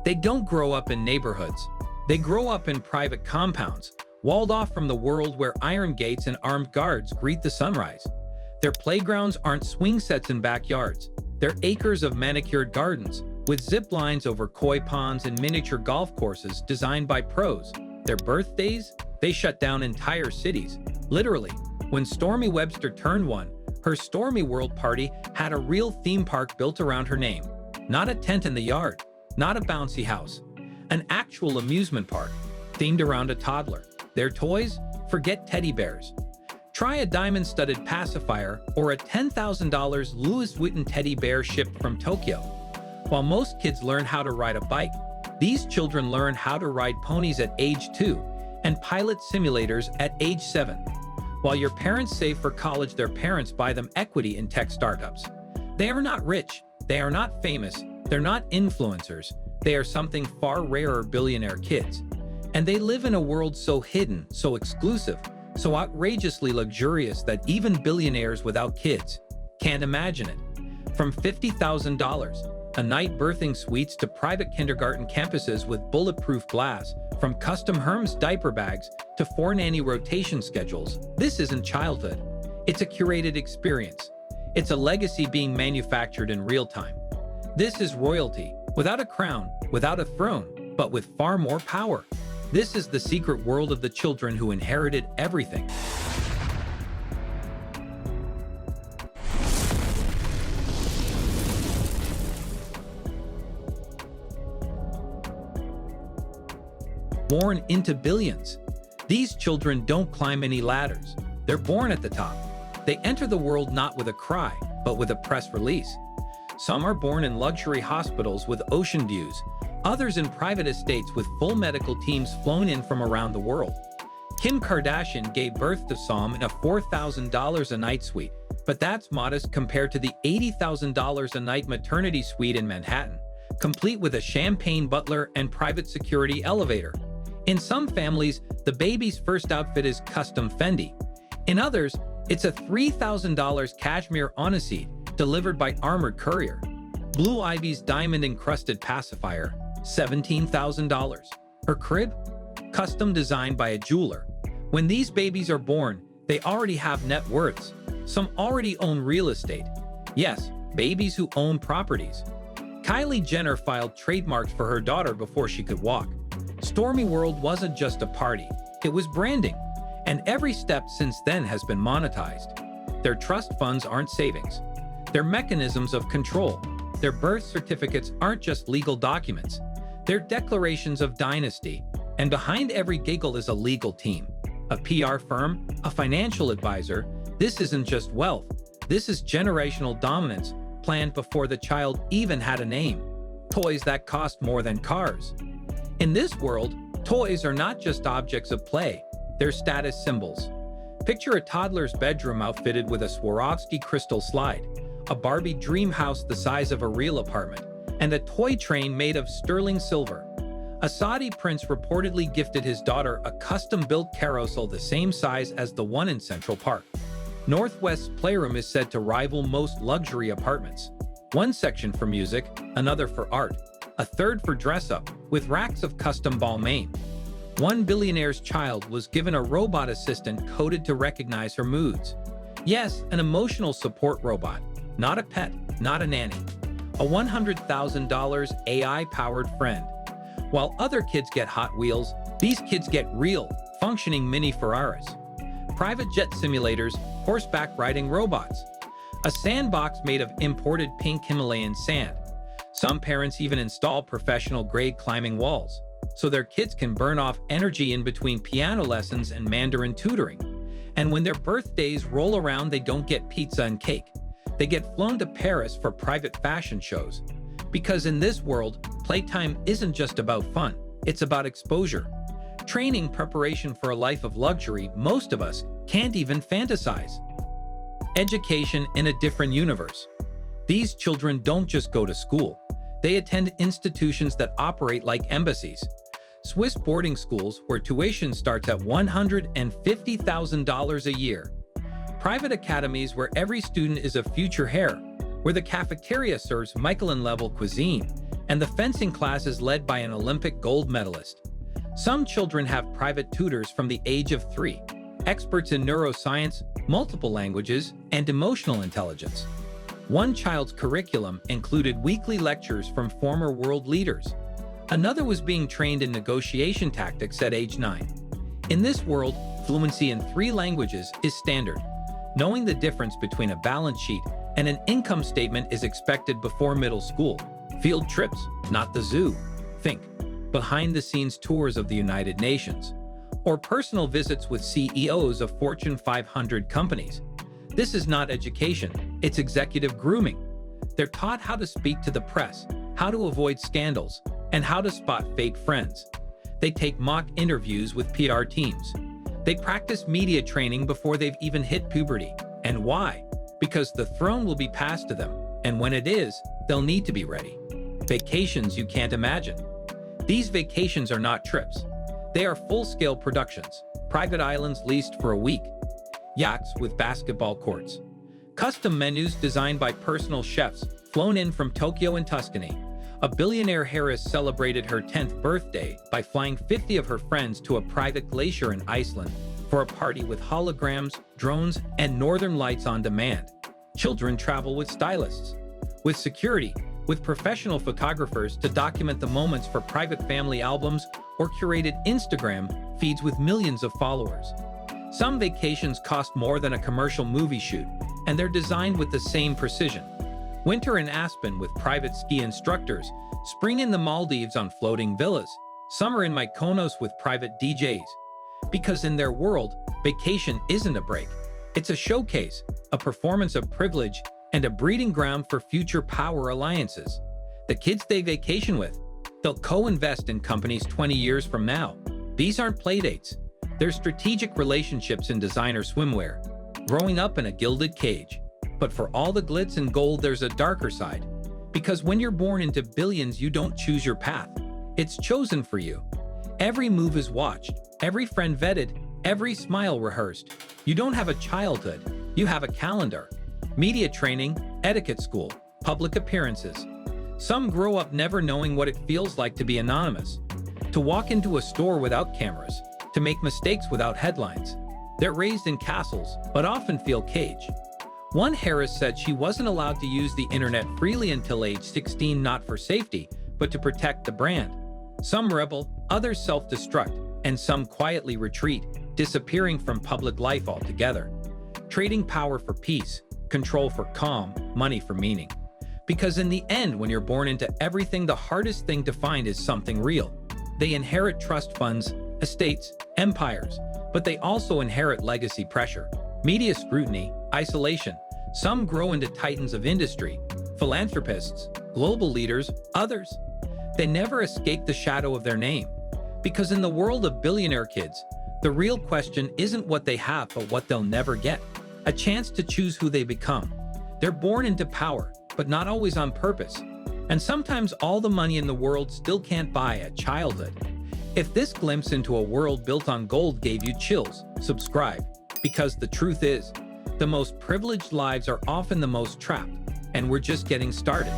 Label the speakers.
Speaker 1: They don't grow up in neighborhoods. They grow up in private compounds, walled off from the world where iron gates and armed guards greet the sunrise. Their playgrounds aren't swing sets in backyards. They're acres of manicured gardens, with zip lines over koi ponds and miniature golf courses designed by pros. Their birthdays? They shut down entire cities. Literally, when Stormy Webster turned 1, her Stormy World party had a real theme park built around her name. Not a tent in the yard, not a bouncy house. An actual amusement park, themed around a toddler. Their toys? Forget teddy bears. Try a diamond-studded pacifier or a $10,000 Louis Vuitton teddy bear shipped from Tokyo. While most kids learn how to ride a bike, these children learn how to ride ponies at age 2 and pilot simulators at age 7. While your parents save for college, their parents buy them equity in tech startups. They are not rich, they are not famous, they're not influencers, they are something far rarer: billionaire kids. And they live in a world so hidden, so exclusive, so outrageously luxurious that even billionaires without kids can't imagine it. From $50,000 a night birthing suites to private kindergarten campuses with bulletproof glass, from custom Hermes diaper bags to 4 nanny rotation schedules, this isn't childhood. It's a curated experience. It's a legacy being manufactured in real time. This is royalty, without a crown, without a throne, but with far more power. This is the secret world of the children who inherited everything. Born into billions. These children don't climb any ladders. They're born at the top. They enter the world not with a cry, but with a press release. Some are born in luxury hospitals with ocean views, others in private estates with full medical teams flown in from around the world. Kim Kardashian gave birth to Sam in a $4,000 a night suite, but that's modest compared to the $80,000 a night maternity suite in Manhattan, complete with a champagne butler and private security elevator. In some families, the baby's first outfit is custom Fendi. In others, it's a $3,000 cashmere on-a-seat delivered by armored courier. Blue Ivy's diamond-encrusted pacifier, $17,000. Her crib? Custom designed by a jeweler. When these babies are born, they already have net worths. Some already own real estate. Yes, babies who own properties. Kylie Jenner filed trademarks for her daughter before she could walk. Stormy World wasn't just a party, it was branding. And every step since then has been monetized. Their trust funds aren't savings. They're mechanisms of control. Their birth certificates aren't just legal documents. They're declarations of dynasty. And behind every giggle is a legal team. A PR firm, a financial advisor. This isn't just wealth. This is generational dominance planned before the child even had a name. Toys that cost more than cars. In this world, toys are not just objects of play. They're status symbols. Picture a toddler's bedroom outfitted with a Swarovski crystal slide, a Barbie dream house the size of a real apartment, and a toy train made of sterling silver. A Saudi prince reportedly gifted his daughter a custom-built carousel the same size as the one in Central Park. Northwest's playroom is said to rival most luxury apartments. One section for music, another for art, a third for dress-up, with racks of custom Balmain. One billionaire's child was given a robot assistant coded to recognize her moods. Yes, an emotional support robot, not a pet, not a nanny. A $100,000 AI-powered friend. While other kids get Hot Wheels, these kids get real, functioning mini Ferraris. Private jet simulators, horseback riding robots. A sandbox made of imported pink Himalayan sand. Some parents even install professional-grade climbing walls, so their kids can burn off energy in between piano lessons and Mandarin tutoring. And when their birthdays roll around, they don't get pizza and cake. They get flown to Paris for private fashion shows. Because in this world, playtime isn't just about fun, it's about exposure. Training preparation for a life of luxury most of us can't even fantasize. Education in a different universe. These children don't just go to school. They attend institutions that operate like embassies. Swiss boarding schools where tuition starts at $150,000 a year. Private academies where every student is a future heir, where the cafeteria serves Michelin-level cuisine, and the fencing class is led by an Olympic gold medalist. Some children have private tutors from the age of 3, experts in neuroscience, multiple languages, and emotional intelligence. One child's curriculum included weekly lectures from former world leaders. Another was being trained in negotiation tactics at age 9. In this world, fluency in 3 languages is standard. Knowing the difference between a balance sheet and an income statement is expected before middle school. Field trips, not the zoo. Think behind-the-scenes tours of the United Nations, or personal visits with CEOs of Fortune 500 companies. This is not education, it's executive grooming. They're taught how to speak to the press, how to avoid scandals, and how to spot fake friends. They take mock interviews with PR teams. They practice media training before they've even hit puberty. And why? Because the throne will be passed to them, and when it is, they'll need to be ready. Vacations you can't imagine. These vacations are not trips. They are full-scale productions, private islands leased for a week, yachts with basketball courts, custom menus designed by personal chefs flown in from Tokyo and Tuscany. A billionaire heiress celebrated her 10th birthday by flying 50 of her friends to a private glacier in Iceland for a party with holograms, drones, and northern lights on demand. Children travel with stylists, with security, with professional photographers to document the moments for private family albums or curated Instagram feeds with millions of followers. Some vacations cost more than a commercial movie shoot, and they're designed with the same precision. Winter in Aspen with private ski instructors, spring in the Maldives on floating villas, summer in Mykonos with private DJs. Because in their world, vacation isn't a break. It's a showcase, a performance of privilege, and a breeding ground for future power alliances. The kids they vacation with, they'll co-invest in companies 20 years from now. These aren't playdates. They're strategic relationships in designer swimwear, growing up in a gilded cage. But for all the glitz and gold, there's a darker side. Because when you're born into billions, you don't choose your path. It's chosen for you. Every move is watched, every friend vetted, every smile rehearsed. You don't have a childhood, you have a calendar. Media training, etiquette school, public appearances. Some grow up never knowing what it feels like to be anonymous, to walk into a store without cameras, to make mistakes without headlines. They're raised in castles, but often feel caged. One heiress said she wasn't allowed to use the internet freely until age 16, not for safety, but to protect the brand. Some rebel, others self-destruct, and some quietly retreat, disappearing from public life altogether. Trading power for peace, control for calm, money for meaning. Because in the end, when you're born into everything, the hardest thing to find is something real. They inherit trust funds, estates, empires, but they also inherit legacy pressure, media scrutiny, isolation. Some grow into titans of industry, philanthropists, global leaders, others. They never escape the shadow of their name. Because in the world of billionaire kids, the real question isn't what they have, but what they'll never get. A chance to choose who they become. They're born into power, but not always on purpose. And sometimes all the money in the world still can't buy a childhood. If this glimpse into a world built on gold gave you chills, subscribe. Because the truth is, the most privileged lives are often the most trapped, and we're just getting started.